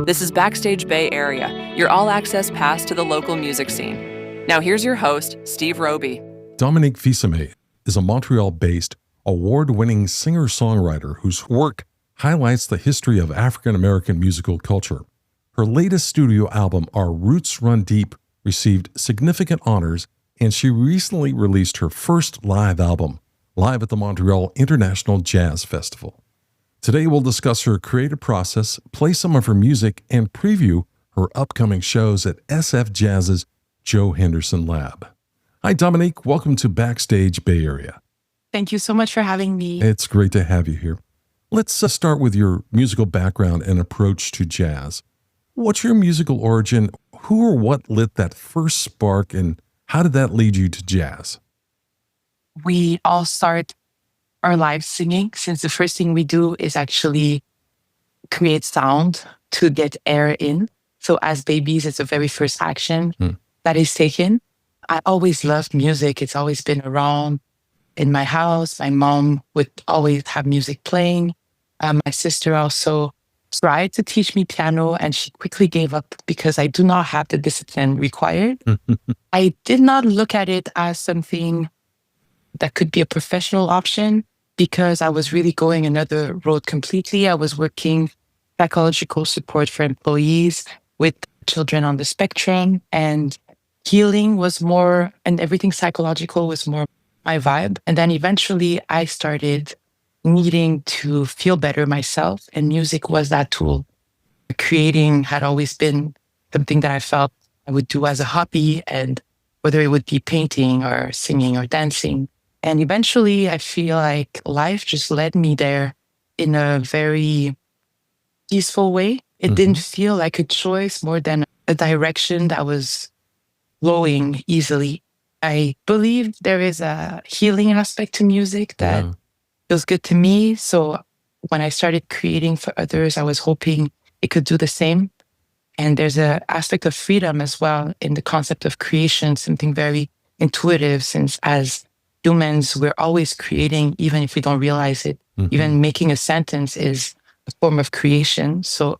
This is Backstage Bay Area, your all-access pass to the local music scene. Now here's your host, Steve Roby. Dominique Fils-Aimé is a Montreal-based, award-winning singer-songwriter whose work highlights the history of African-American musical culture. Her latest studio album, Our Roots Run Deep, received significant honors, and she recently released her first live album, live at the Montreal International Jazz Festival. Today we'll discuss her creative process, play some of her music, and preview her upcoming shows at SF Jazz's Joe Henderson Lab. Hi, Dominique. Welcome to Backstage Bay Area. Thank you so much for having me. It's great to have you here. Let's start with your musical background and approach to jazz. What's your musical origin? Who or what lit that first spark, and how did that lead you to jazz? We all start our lives singing, since the first thing we do is actually create sound to get air in. So as babies, it's the very first action that is taken. I always loved music. It's always been around in my house. My mom would always have music playing. My sister also tried to teach me piano, and she quickly gave up because I do not have the discipline required. I did not look at it as something that could be a professional option because I was really going another road completely. I was working psychological support for employees with children on the spectrum, and healing was more, and everything psychological was more my vibe. And then eventually I started needing to feel better myself, and music was that tool. Creating had always been something that I felt I would do as a hobby, and whether it would be painting or singing or dancing. And eventually I feel like life just led me there in a very peaceful way. It didn't feel like a choice more than a direction that was flowing easily. I believe there is a healing aspect to music that feels good to me. So when I started creating for others, I was hoping it could do the same. And there's an aspect of freedom as well in the concept of creation, something very intuitive, since as humans, we're always creating, even if we don't realize it. Even making a sentence is a form of creation. So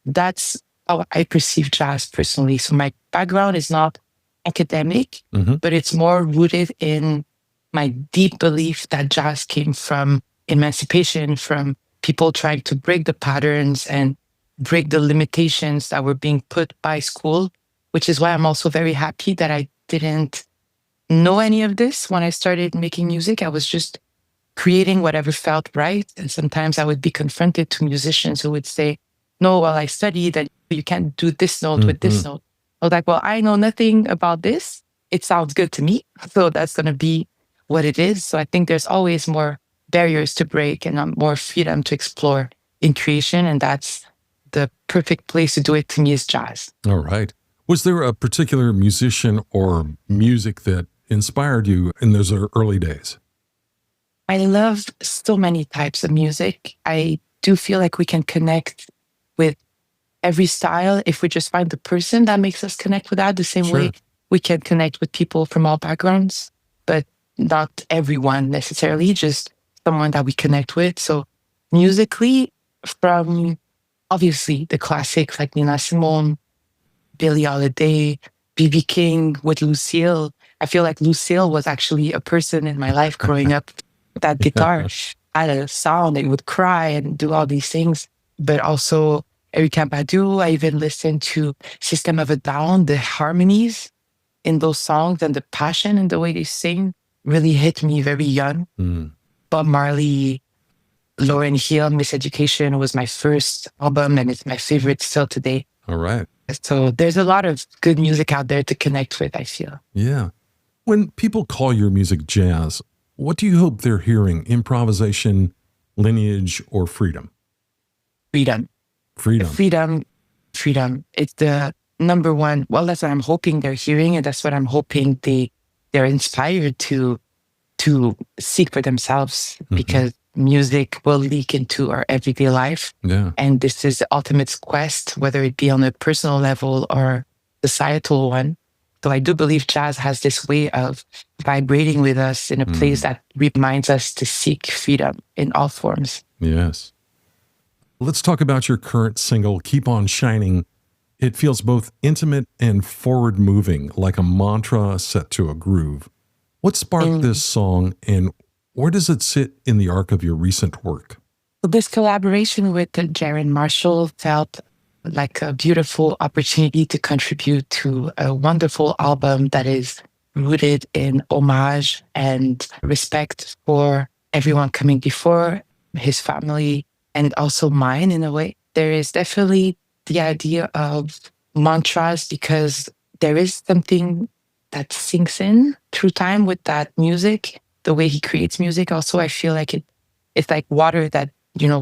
that's how I perceive jazz personally. So my background is not academic, but it's more rooted in my deep belief that jazz came from emancipation, from people trying to break the patterns and break the limitations that were being put by school, which is why I'm also very happy that I didn't know any of this when I started making music. I was just creating whatever felt right. And sometimes I would be confronted to musicians who would say, no, well, I studied that you can't do this note with this note. I was like, well, I know nothing about this. It sounds good to me. So that's going to be what it is. So I think there's always more barriers to break and more freedom to explore in creation. And that's the perfect place to do it to me is jazz. All right. Was there a particular musician or music that inspired you in those early days? I love so many types of music. I do feel like we can connect with every style if we just find the person that makes us connect with that. The same way we can connect with people from all backgrounds, but not everyone necessarily, just someone that we connect with. So musically, from obviously the classics like Nina Simone, Billie Holiday, B.B. King with Lucille. I feel like Lucille was actually a person in my life growing up. That guitar had a sound, it would cry and do all these things. But also Erykah Badu, I even listened to System of a Down, the harmonies in those songs and the passion and the way they sing really hit me very young. Bob Marley, Lauryn Hill, Miseducation was my first album, and it's my favorite still today. All right. So there's a lot of good music out there to connect with, I feel. Yeah. When people call your music jazz, what do you hope they're hearing? Improvisation, lineage, or freedom? Freedom. Freedom. It's the number one. Well, that's what I'm hoping they're hearing, and that's what I'm hoping they're inspired to seek for themselves, because music will leak into our everyday life. Yeah. And this is the ultimate quest, whether it be on a personal level or societal one. So I do believe jazz has this way of vibrating with us in a place that reminds us to seek freedom in all forms. Yes. Let's talk about your current single, Keep On Shining. It feels both intimate and forward-moving, like a mantra set to a groove. What sparked this song, and where does it sit in the arc of your recent work? This collaboration with Jaron Marshall felt like a beautiful opportunity to contribute to a wonderful album that is rooted in homage and respect for everyone coming before, his family, and also mine in a way. There is definitely the idea of mantras because there is something that sinks in through time with that music, the way he creates music. Also, I feel like it's like water that,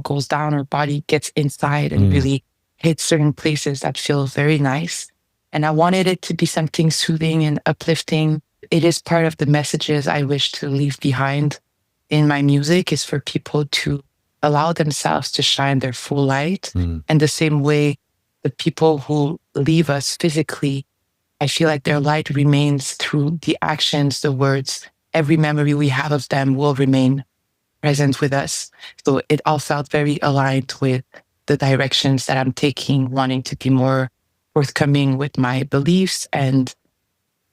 goes down our body, gets inside and really hits certain places that feel very nice. And I wanted it to be something soothing and uplifting. It is part of the messages I wish to leave behind in my music, is for people to allow themselves to shine their full light. And the same way, the people who leave us physically, I feel like their light remains through the actions, the words. Every memory we have of them will remain present with us. So it all felt very aligned with the directions that I'm taking, wanting to be more forthcoming with my beliefs and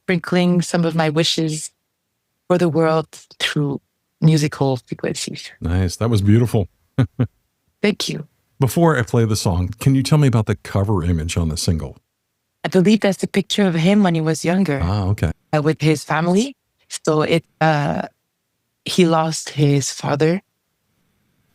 sprinkling some of my wishes for the world through musical frequencies. Nice. That was beautiful. Thank you. Before I play the song, can you tell me about the cover image on the single? I believe that's a picture of him when he was younger. Okay. With his family. So he lost his father.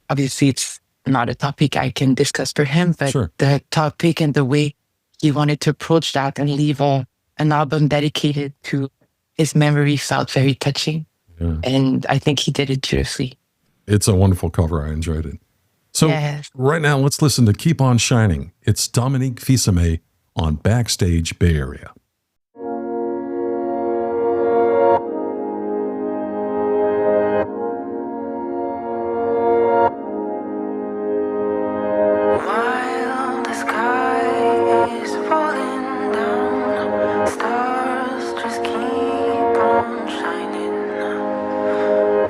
Obviously, it's not a topic I can discuss for him, but Sure. The topic and the way he wanted to approach that and leave an album dedicated to his memory felt very touching. Yeah. And I think he did it beautifully. It's a wonderful cover. I enjoyed it. So Yes. Right now, let's listen to Keep On Shining. It's Dominique Fils-Aimé on Backstage Bay Area. While the sky is falling down, stars just keep on shining.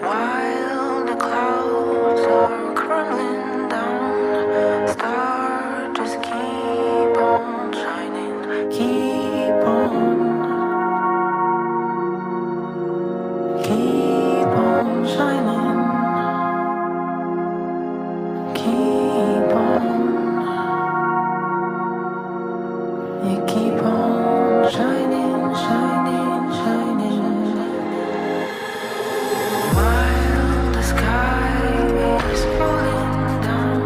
While the clouds are crumbling down, stars just keep on shining. Keep on shining. Keep on. You keep on shining, shining, shining. While the sky is falling down,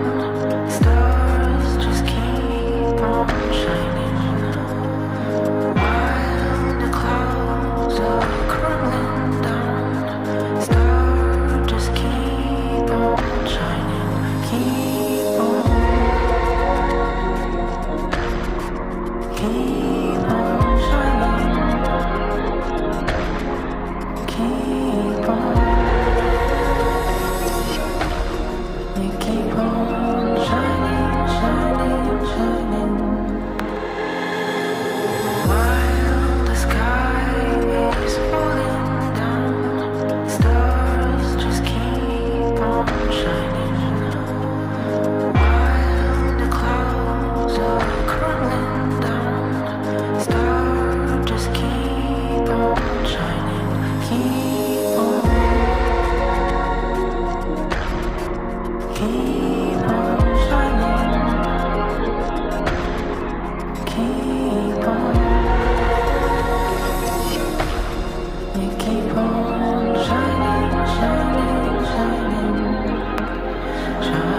stars just keep on shining. While the clouds are crumbling down, stars just keep on shining. Keep on. Keep on shining. Keep on. You keep on shining, shining, shining. While the sky is falling down, stars just keep on shining. While the clouds are crumbling down, stars just keep on shining. Keep on. Keep on shining. Keep on. You keep on shining, shining, shining. Shine.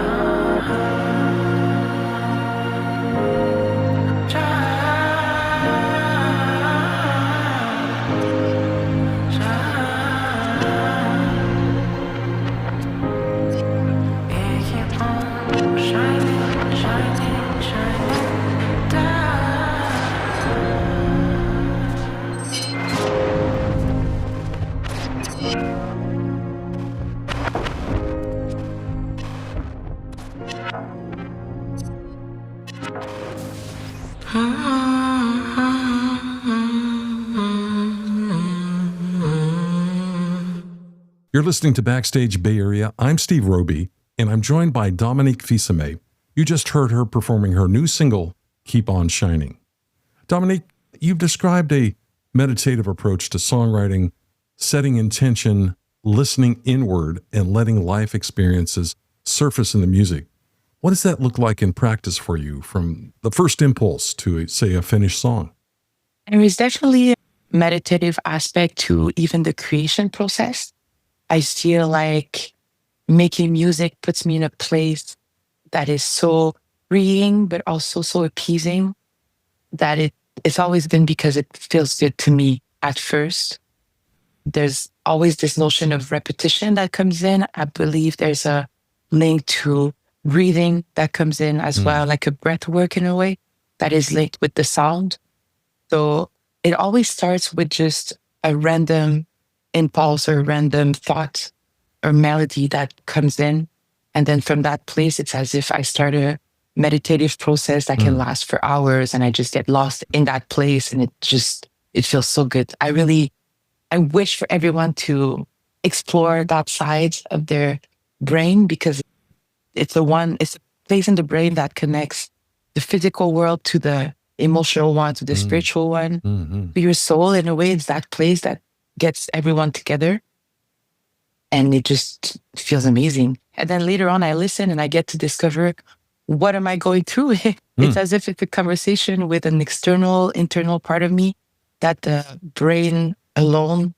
You're listening to Backstage Bay Area. I'm Steve Roby, and I'm joined by Dominique Fils-Aimé. You just heard her performing her new single, Keep On Shining. Dominique, you've described a meditative approach to songwriting, setting intention, listening inward, and letting life experiences surface in the music. What does that look like in practice for you, from the first impulse to, say, a finished song? There is definitely a meditative aspect to even the creation process. I feel like making music puts me in a place that is so freeing, but also so appeasing, that it's always been because it feels good to me at first. There's always this notion of repetition that comes in. I believe there's a link to breathing that comes in as well, like a breath work in a way that is linked with the sound. So it always starts with just a random impulse or random thought or melody that comes in. And then from that place, it's as if I start a meditative process that can last for hours, and I just get lost in that place, and it feels so good. I wish for everyone to explore that side of their brain, because it's a place in the brain that connects the physical world to the emotional one, to the spiritual one, to your soul. In a way, it's that place that gets everyone together. And it just feels amazing. And then later on, I listen and I get to discover, what am I going through? It's as if it's a conversation with an internal part of me that the brain alone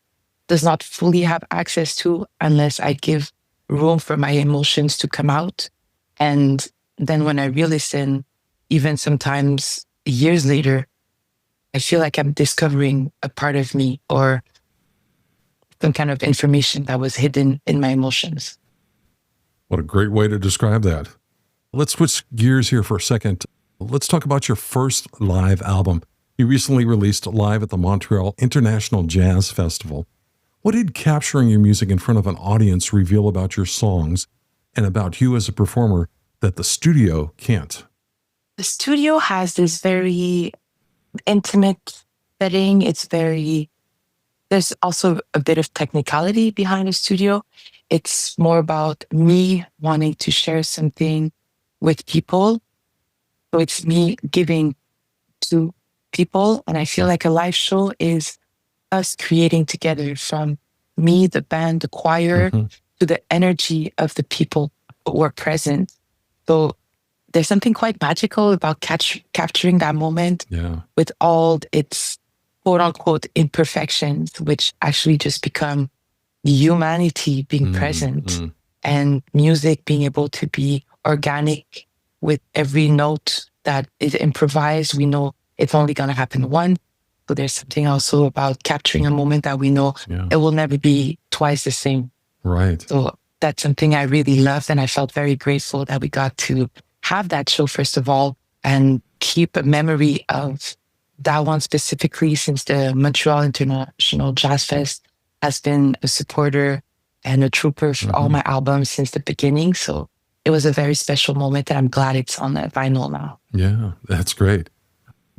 does not fully have access to unless I give room for my emotions to come out. And then when I re-listen, even sometimes years later, I feel like I'm discovering a part of me or some kind of information that was hidden in my emotions. What a great way to describe that. Let's switch gears here for a second. Let's talk about your first live album. You recently released live at the Montreal International Jazz Festival. What did capturing your music in front of an audience reveal about your songs and about you as a performer that the studio can't? The studio has this very intimate setting. There's also a bit of technicality behind the studio. It's more about me wanting to share something with people. So it's me giving to people. And I feel like a live show is us creating together, from me, the band, the choir, to the energy of the people who were present. So there's something quite magical about capturing that moment with all its quote unquote imperfections, which actually just become humanity being present and music being able to be organic with every note that is improvised. We know it's only going to happen once. So there's something also about capturing a moment that we know it will never be twice the same. Right. So that's something I really loved. And I felt very grateful that we got to have that show, first of all, and keep a memory of that one specifically, since the Montreal International Jazz Fest has been a supporter and a trooper for all my albums since the beginning. So it was a very special moment, and I'm glad it's on the vinyl now. Yeah, that's great.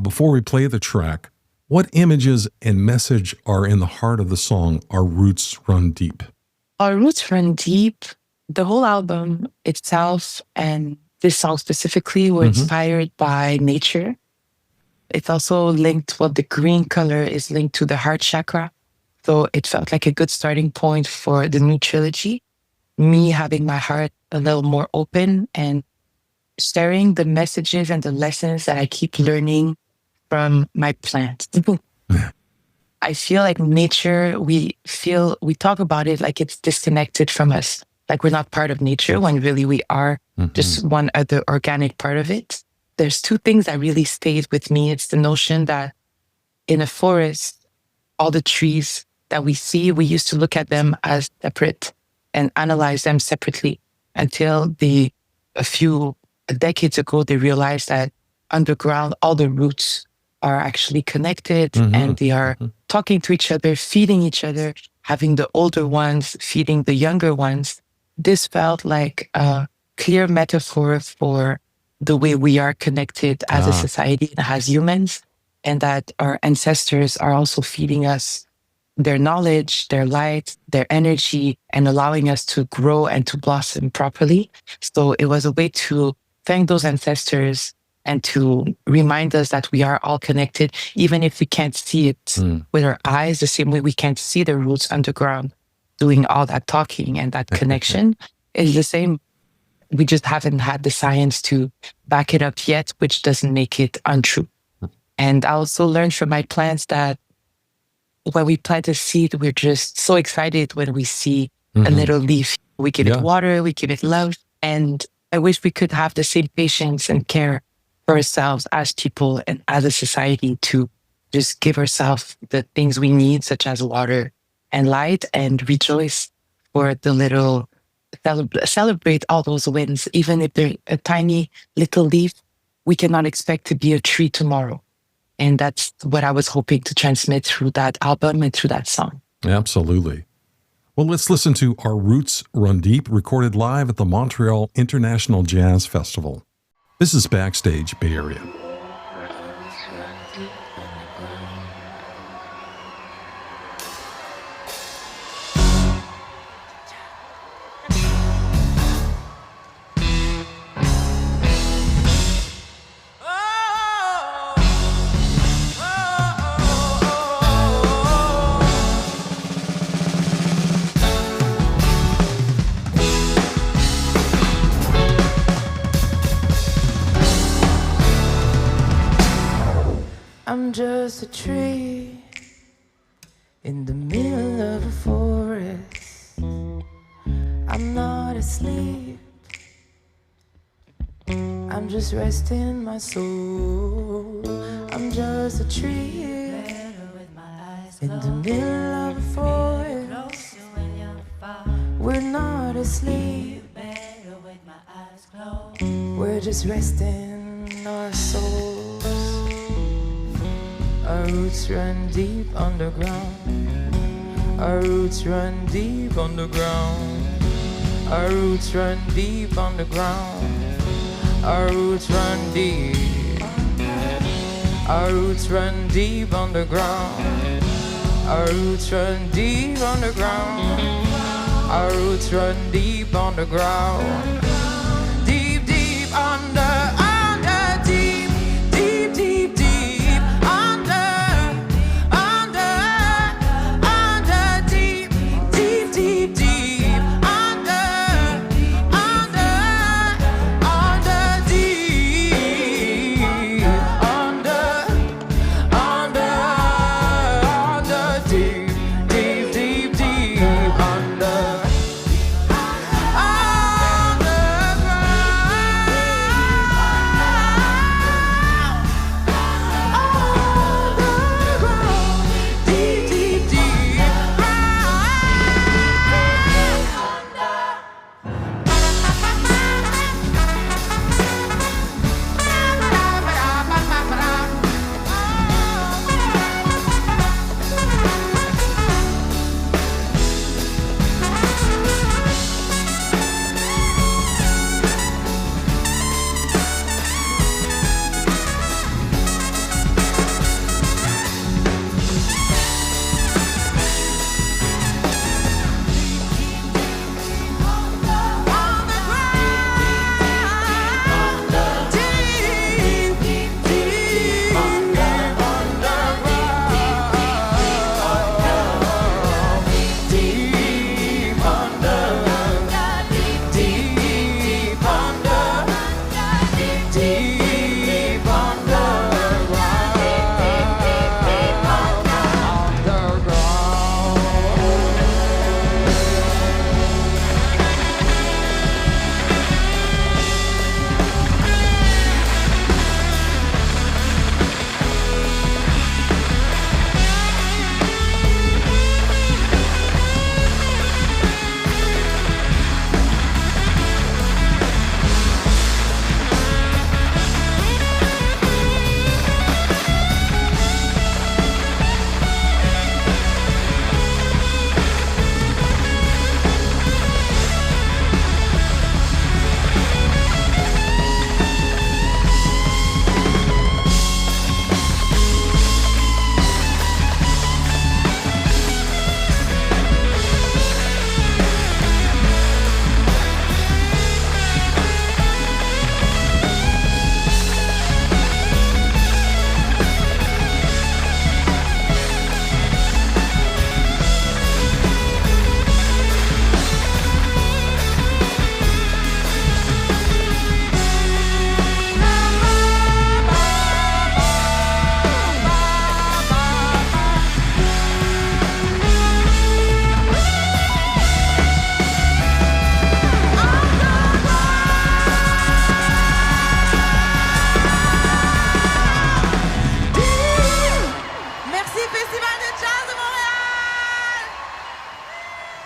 Before we play the track, what images and message are in the heart of the song, Our Roots Run Deep? Our Roots Run Deep, the whole album itself, and this song specifically, were inspired by nature. It's also linked, the green color is linked to the heart chakra. So it felt like a good starting point for the new trilogy. Me having my heart a little more open and sharing the messages and the lessons that I keep learning from my plants. I feel like nature, we talk about it like it's disconnected from us, like we're not part of nature, when really we are just one other organic part of it. There's two things that really stayed with me. It's the notion that in a forest, all the trees that we see, we used to look at them as separate and analyze them separately until a few decades ago, they realized that underground, all the roots are actually connected and they are talking to each other, feeding each other, having the older ones feeding the younger ones. This felt like a clear metaphor for the way we are connected as a society, as humans, and that our ancestors are also feeding us their knowledge, their light, their energy, and allowing us to grow and to blossom properly. So it was a way to thank those ancestors and to remind us that we are all connected, even if we can't see it with our eyes, the same way we can't see the roots underground doing all that talking and that connection is the same. We just haven't had the science to back it up yet, which doesn't make it untrue. And I also learned from my plants that when we plant a seed, we're just so excited when we see a little leaf. We give it water, we give it love. And I wish we could have the same patience and care for ourselves as people and as a society to just give ourselves the things we need, such as water and light, and rejoice for the little, celebrate all those wins. Even if they're a tiny little leaf, we cannot expect to be a tree tomorrow. And that's what I was hoping to transmit through that album and through that song. Absolutely. Well, let's listen to Our Roots Run Deep, recorded live at the Montreal International Jazz Festival. This is Backstage Bay Area. I'm just a tree in the middle of a forest. I'm not asleep, I'm just resting my soul. I'm just a tree in the middle of a forest. We're not asleep, we're just resting our souls. Our roots run deep underground. Our roots run deep underground. Our roots run deep underground. Our roots run deep. Our roots run deep underground. Our roots run deep underground. Our roots run deep underground. Deep, deep under. Under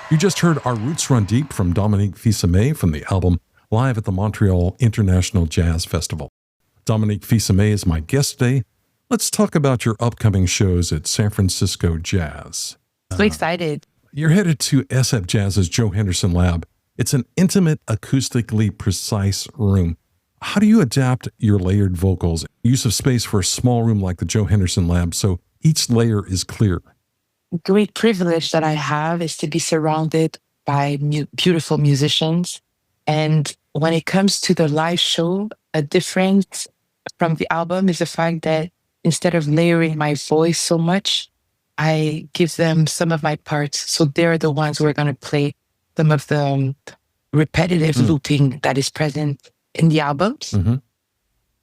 You just heard Our Roots Run Deep from Dominique Fils-Aimé from the album Live at the Montreal International Jazz Festival. Dominique Fils-Aimé is my guest today. Let's talk about your upcoming shows at San Francisco Jazz. So excited. You're headed to SF Jazz's Joe Henderson Lab. It's an intimate, acoustically precise room. How do you adapt your layered vocals, use of space for a small room like the Joe Henderson Lab so each layer is clear? Great privilege that I have is to be surrounded by beautiful musicians. And when it comes to the live show, a difference from the album is the fact that instead of layering my voice so much, I give them some of my parts. So they're the ones who are going to play some of the repetitive looping that is present in the albums.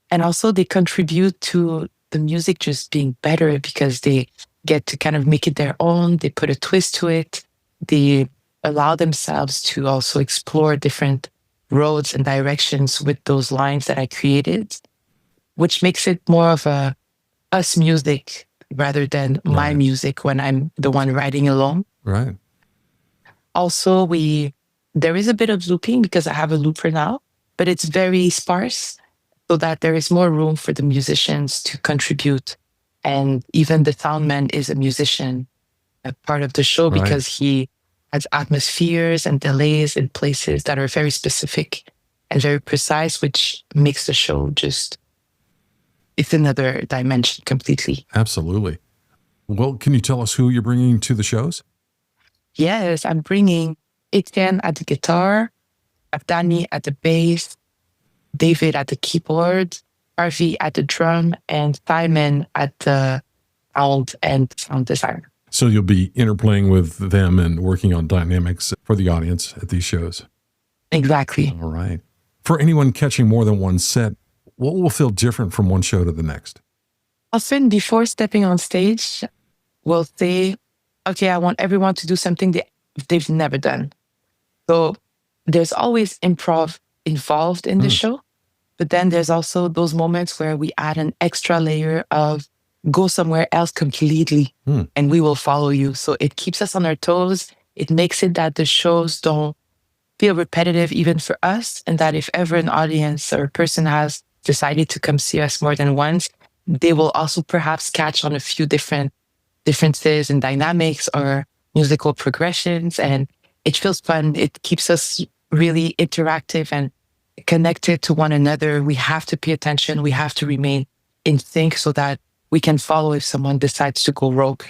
And also they contribute to the music just being better because they get to kind of make it their own. They put a twist to it. They allow themselves to also explore different roads and directions with those lines that I created, which makes it more of a us music rather than my music when I'm the one writing alone. Right. Also, there is a bit of looping because I have a looper now, but it's very sparse so that there is more room for the musicians to contribute. And even the soundman is a musician, a part of the show, because he has atmospheres and delays in places that are very specific and very precise, which makes the show it's another dimension completely. Absolutely. Well, can you tell us who you're bringing to the shows? Yes, I'm bringing Etienne at the guitar, Danny at the bass, David at the keyboard, Harvey at the drum, and Simon at the sound and sound design. So you'll be interplaying with them and working on dynamics for the audience at these shows. Exactly. All right. For anyone catching more than one set, what will feel different from one show to the next? Often before stepping on stage, we'll say, okay, I want everyone to do something they've never done. So there's always improv involved in the show. But then there's also those moments where we add an extra layer of go somewhere else completely and we will follow you. So it keeps us on our toes. It makes it that the shows don't feel repetitive even for us. And that if ever an audience or a person has decided to come see us more than once, they will also perhaps catch on a few different differences in dynamics or musical progressions. And it feels fun. It keeps us really interactive and connected to one another. We have to pay attention. We have to remain in sync so that we can follow if someone decides to go rogue.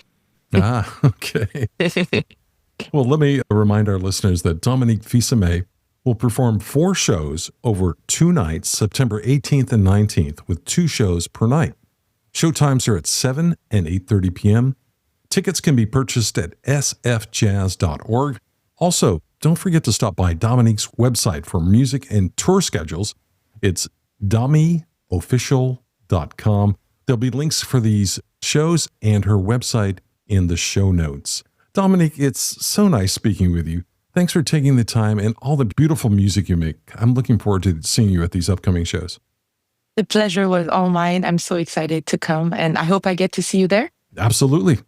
Okay. Well, let me remind our listeners that Dominique Fils-Aimé will perform 4 shows over 2 nights, September 18th and 19th, with 2 shows per night. Showtimes are at 7 and 8:30 p.m. Tickets can be purchased at sfjazz.org. Also, don't forget to stop by Dominique's website for music and tour schedules. It's domiofficial.com. There'll be links for these shows and her website in the show notes. Dominique, it's so nice speaking with you. Thanks for taking the time and all the beautiful music you make. I'm looking forward to seeing you at these upcoming shows. The pleasure was all mine. I'm so excited to come and I hope I get to see you there. Absolutely.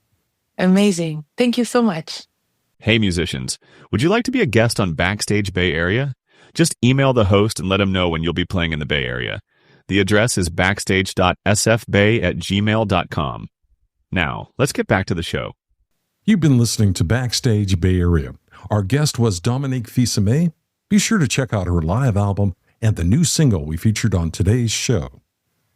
Amazing. Thank you so much. Hey musicians, would you like to be a guest on Backstage Bay Area? Just email the host and let him know when you'll be playing in the Bay Area. The address is backstage.sfbay@gmail.com. Now, let's get back to the show. You've been listening to Backstage Bay Area. Our guest was Dominique Fils-Aimé. Be sure to check out her live album and the new single we featured on today's show.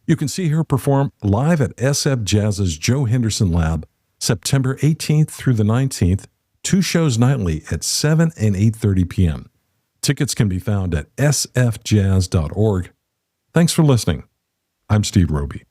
You can see her perform live at SF Jazz's Joe Henderson Lab, September 18th through the 19th, 2 shows nightly at 7 and 8:30 p.m. Tickets can be found at sfjazz.org. Thanks for listening. I'm Steve Roby.